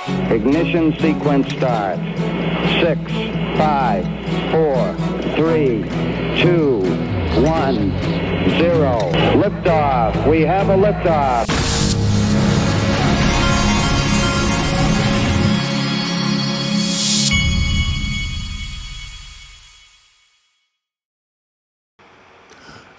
Ignition sequence start. 6, 5, 4, 3, 2, 1, 0. Liftoff. We have a liftoff.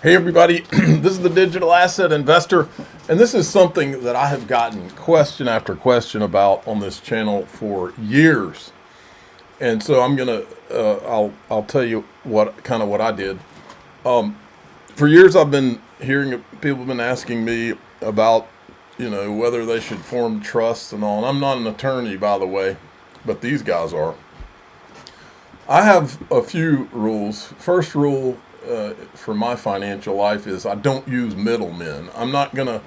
Hey everybody, this is the Digital Asset Investor, and this is something that I have gotten question after question about on this channel for years. And so I'm gonna, I'll tell you what I did. For years I've been hearing people have been asking me about, whether they should form trusts and all. And I'm not an attorney, by the way, but these guys are. I have a few rules. First rule for my financial life is I don't use middlemen. I'm not going to,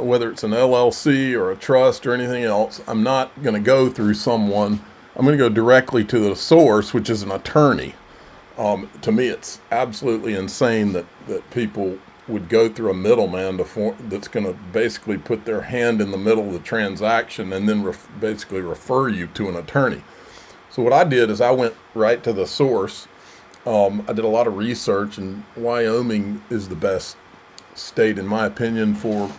whether it's an LLC or a trust or anything else, I'm not going to go through someone. I'm going to go directly to the source, which is an attorney. To me, it's absolutely insane that people would go through a middleman that's going to basically put their hand in the middle of the transaction and then basically refer you to an attorney. So what I did is I went right to the source. I did a lot of research, and Wyoming is the best state, in my opinion, for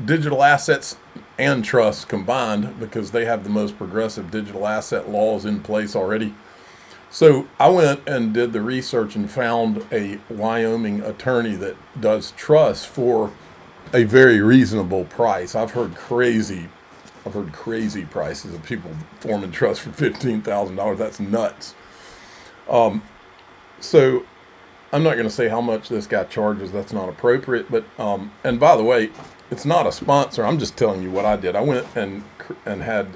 digital assets and trusts combined, because they have the most progressive digital asset laws in place already. So I went and did the research and found a Wyoming attorney that does trusts for a very reasonable price. I've heard crazy prices of people forming trusts for $15,000. That's nuts. So I'm not going to say how much this guy charges. That's not appropriate. But and by the way, it's not a sponsor. I'm just telling you what I did. I went and had,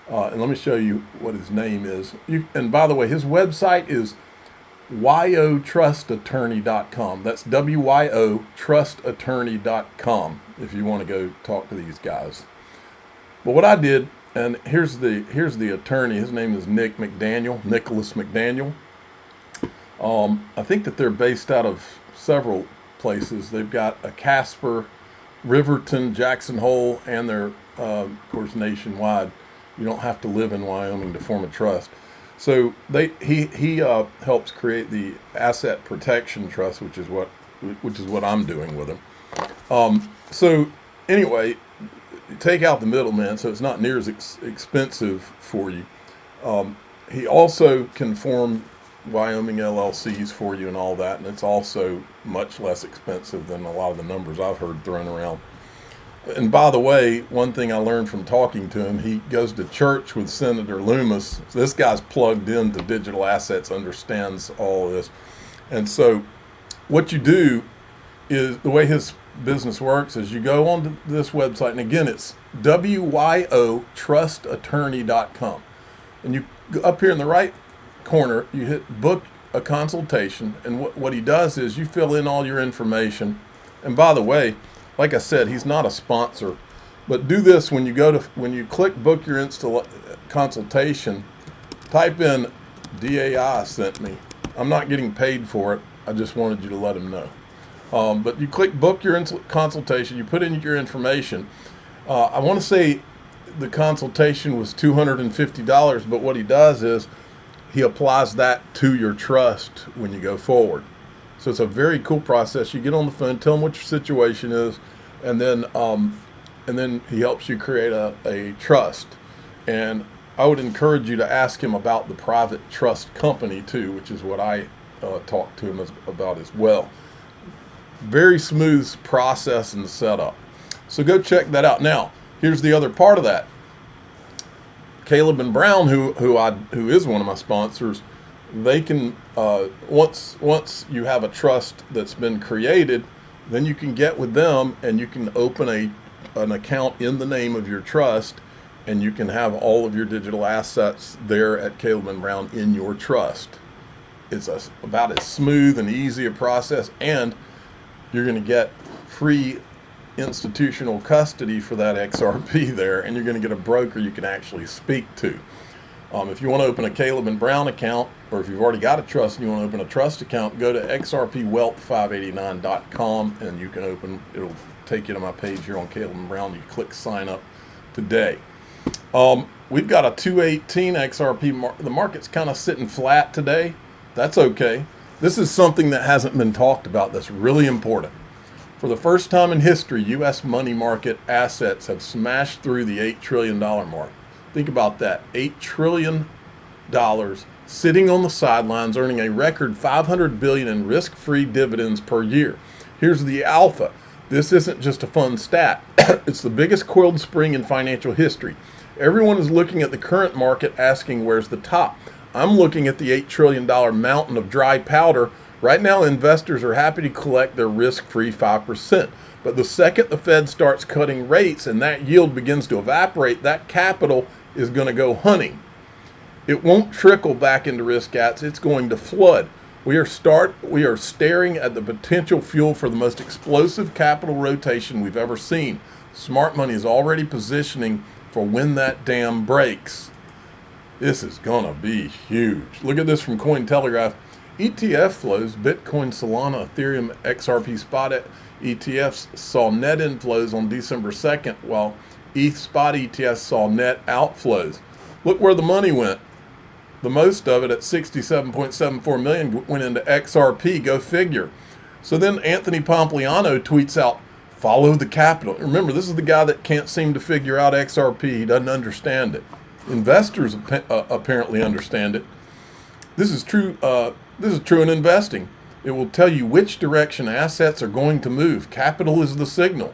and let me show you what his name is. And by the way, his website is wyotrustattorney.com. That's wyotrustattorney.com if you want to go talk to these guys. But what I did, and here's the attorney. His name is Nicholas McDaniel. I think that they're based out of several places. They've got a Casper, Riverton, Jackson Hole, and they're, of course, nationwide. You don't have to live in Wyoming to form a trust. So he helps create the Asset Protection Trust, which is what I'm doing with him. So anyway, take out the middleman, so it's not near as expensive for you. He also can form Wyoming LLCs for you and all that, and it's also much less expensive than a lot of the numbers I've heard thrown around. And by the way, one thing I learned from talking to him, he goes to church with Senator Loomis. So this guy's plugged into digital assets, understands all of this. And so what you do is, the way his business works is you go onto this website, and again, it's wyotrustattorney.com. And you go up here in the right corner, you hit book a consultation, and what he does is you fill in all your information. And by the way, like I said, he's not a sponsor, but do this when you click book your consultation, type in DAI sent me. I'm not getting paid for it. I just wanted you to let him know. But you click book your consultation, you put in your information. I want to say the consultation was $250, but what he does is he applies that to your trust when you go forward. So it's a very cool process. You get on the phone, tell him what your situation is, and then he helps you create a trust. And I would encourage you to ask him about the private trust company too, which is what I talked to him about as well. Very smooth process and setup. So go check that out. Now, here's the other part of that. Caleb and Brown, who is one of my sponsors, they can once you have a trust that's been created, then you can get with them and you can open an account in the name of your trust, and you can have all of your digital assets there at Caleb and Brown in your trust. It's about as smooth and easy a process, and you're going to get free institutional custody for that XRP there, and you're going to get a broker you can actually speak to. If you want to open a Caleb and Brown account, or if you've already got a trust and you want to open a trust account, go to xrpwealth589.com and you can it'll take you to my page here on Caleb and Brown. You click sign up today. We've got a 218 XRP. The market's kind of sitting flat today. That's okay. This is something that hasn't been talked about that's really important. For the first time in history, U.S. money market assets have smashed through the $8 trillion mark. Think about that. $8 trillion sitting on the sidelines, earning a record $500 billion in risk-free dividends per year. Here's the alpha. This isn't just a fun stat. It's the biggest coiled spring in financial history. Everyone is looking at the current market asking where's the top. I'm looking at the $8 trillion mountain of dry powder. Right now, investors are happy to collect their risk-free 5%. But the second the Fed starts cutting rates and that yield begins to evaporate, that capital is going to go hunting. It won't trickle back into risk assets. It's going to flood. We are staring at the potential fuel for the most explosive capital rotation we've ever seen. Smart money is already positioning for when that dam breaks. This is gonna be huge. Look at this from Cointelegraph. ETF flows, Bitcoin, Solana, Ethereum, XRP spot ETFs saw net inflows on December 2nd, while ETH spot ETFs saw net outflows. Look where the money went. The most of it at 67.74 million went into XRP, go figure. So then Anthony Pompliano tweets out, follow the capital. Remember, this is the guy that can't seem to figure out XRP. He doesn't understand it. Investors apparently understand it. This is true in investing. It will tell you which direction assets are going to move. Capital is the signal.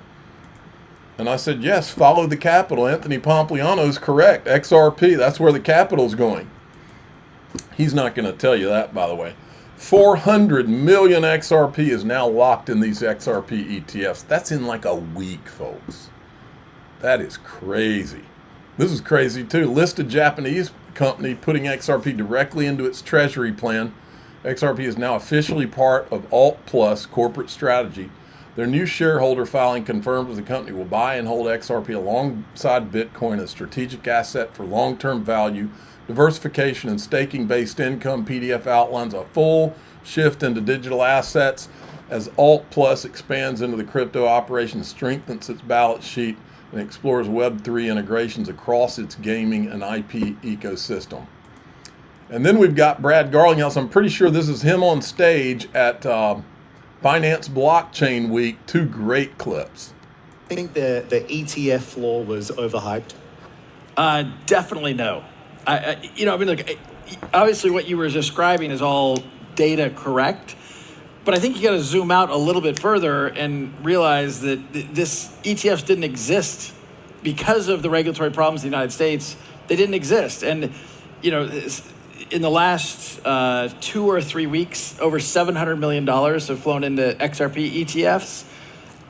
And I said, yes, follow the capital. Anthony Pompliano is correct. XRP, that's where the capital is going. He's not going to tell you that, by the way. 400 million XRP is now locked in these XRP ETFs. That's in like a week, folks. That is crazy. This is crazy too. Listed Japanese company putting XRP directly into its treasury plan. XRP is now officially part of Alt Plus corporate strategy. Their new shareholder filing confirms the company will buy and hold XRP alongside Bitcoin, a strategic asset for long-term value, diversification, and staking-based income. PDF outlines a full shift into digital assets as Alt Plus expands into the crypto operation, strengthens its balance sheet, and explores Web3 integrations across its gaming and IP ecosystem. And then we've got Brad Garlinghouse. I'm pretty sure this is him on stage at Finance Blockchain Week. Two great clips. I think the ETF floor was overhyped. Definitely no. Look, obviously what you were describing is all data correct, but I think you got to zoom out a little bit further and realize that this ETFs didn't exist because of the regulatory problems in the United States. They didn't exist. And, in the last 2 or 3 weeks, over $700 million have flown into XRP ETFs,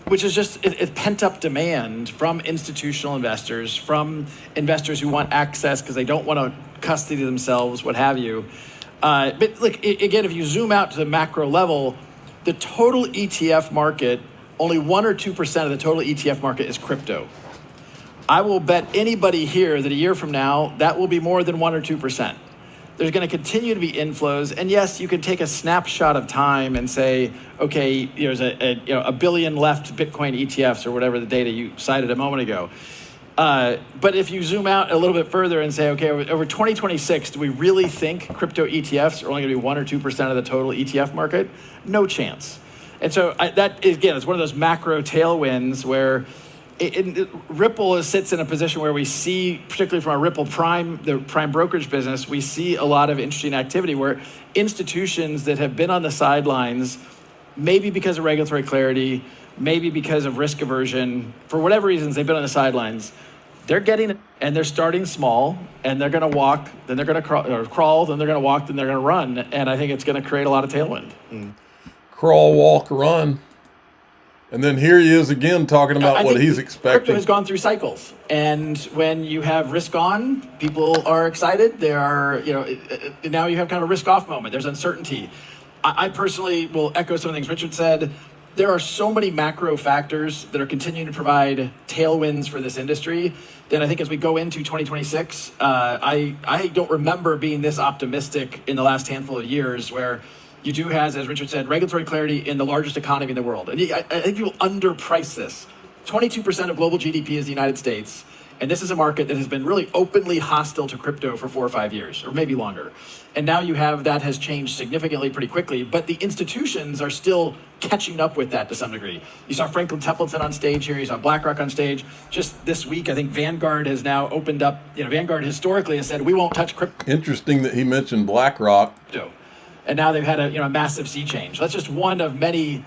which is just it's pent-up demand from institutional investors, from investors who want access because they don't want to custody themselves, what have you. But look, again, if you zoom out to the macro level, the total ETF market, only 1 or 2% of the total ETF market is crypto. I will bet anybody here that a year from now, that will be more than 1 or 2%. There's going to continue to be inflows, and yes, you can take a snapshot of time and say, okay, there's a billion left Bitcoin ETFs or whatever the data you cited a moment ago. But if you zoom out a little bit further and say, okay, over 2026, do we really think crypto ETFs are only going to be 1 or 2% of the total ETF market? No chance. And so that again is one of those macro tailwinds where Ripple sits in a position where we see, particularly from our Ripple Prime, the prime brokerage business, we see a lot of interesting activity where institutions that have been on the sidelines, maybe because of regulatory clarity, maybe because of risk aversion, for whatever reasons they've been on the sidelines, they're getting it, and they're starting small, and they're going to walk, then they're going to crawl, then they're going to walk, then they're going to run, and I think it's going to create a lot of tailwind. Crawl, walk, run. And then here he is again talking about what he's expecting. Crypto has gone through cycles, and when you have risk on, people are excited. There are, now you have kind of a risk off moment. There's uncertainty. I personally will echo some of the things Richard said. There are so many macro factors that are continuing to provide tailwinds for this industry. Then I think as we go into 2026, I don't remember being this optimistic in the last handful of years where you do have, as Richard said, regulatory clarity in the largest economy in the world. And I think people underprice this. 22% of global GDP is the United States. And this is a market that has been really openly hostile to crypto for 4 or 5 years, or maybe longer. And now you have that has changed significantly pretty quickly, but the institutions are still catching up with that to some degree. You saw Franklin Templeton on stage here, you saw BlackRock on stage. Just this week, I think Vanguard has now opened up, Vanguard historically has said, we won't touch crypto. Interesting that he mentioned BlackRock. And now they've had a massive sea change. That's just one of many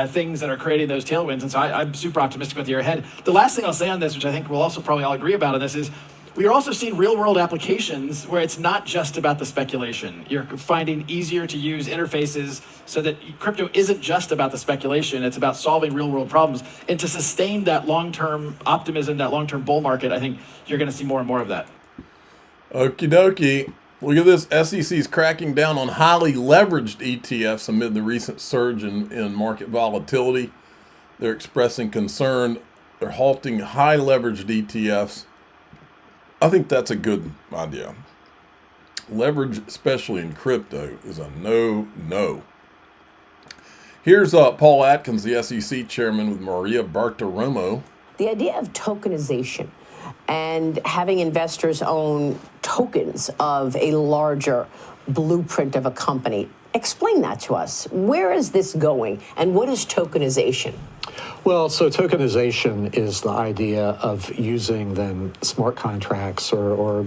things that are creating those tailwinds. And so I'm super optimistic about the year ahead. The last thing I'll say on this, which I think we'll also probably all agree about on this, is we are also seeing real world applications where it's not just about the speculation. You're finding easier to use interfaces so that crypto isn't just about the speculation. It's about solving real world problems. And to sustain that long-term optimism, that long-term bull market, I think you're going to see more and more of that. Okie dokie. Look at this. SEC's cracking down on highly leveraged ETFs amid the recent surge in market volatility. They're expressing concern. They're halting high leveraged ETFs. I think that's a good idea. Leverage, especially in crypto, is a no-no. Here's Paul Atkins, the SEC chairman, with Maria Bartiromo. The idea of tokenization and having investors own tokens of a larger blueprint of a company. Explain that to us. Where is this going, and what is tokenization? Well, so tokenization is the idea of using then smart contracts or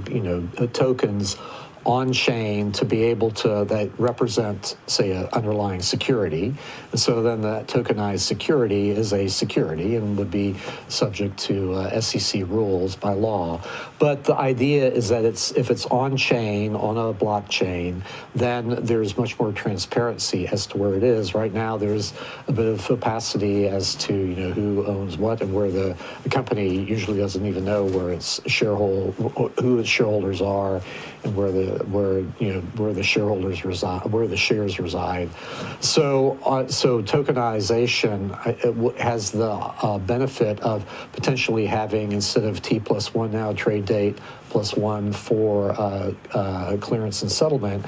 tokens on chain to be able to that represent, say, an underlying security. And so then that tokenized security is a security and would be subject to SEC rules by law. But the idea is that if it's on chain, on a blockchain, then there's much more transparency as to where it is. Right now, there's a bit of opacity as to who owns what and where the company usually doesn't even know where its who its shareholders are and where the shareholders reside, where the shares reside. So tokenization has the benefit of potentially having, instead of T+1 now trade date +1 for clearance and settlement.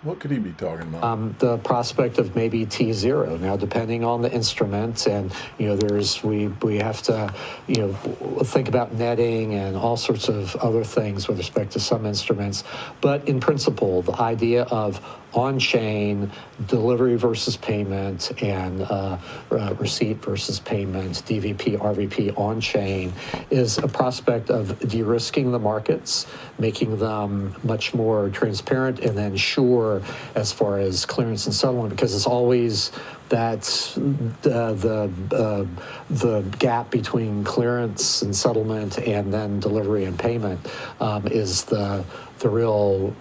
What could he be talking about? The prospect of maybe T0. Now, depending on the instrument, and we have to think about netting and all sorts of other things with respect to some instruments. But in principle, the idea of on-chain delivery versus payment and receipt versus payment, DVP, RVP on-chain, is a prospect of de-risking the markets, making them much more transparent and then sure as far as clearance and settlement, because it's always that's the gap between clearance and settlement and then delivery and payment is the real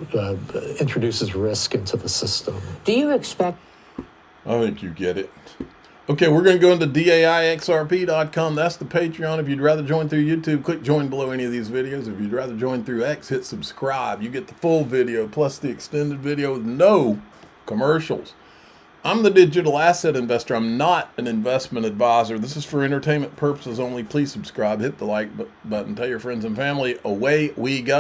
introduces risk into the system. Do you expect? I think you get it. Okay, we're going to go into DAIXRP.com. That's the Patreon. If you'd rather join through YouTube, click join below any of these videos. If you'd rather join through X, hit subscribe. You get the full video plus the extended video with no commercials. I'm the digital asset investor. I'm not an investment advisor. This is for entertainment purposes only. Please subscribe, hit the like button, tell your friends and family. Away we go.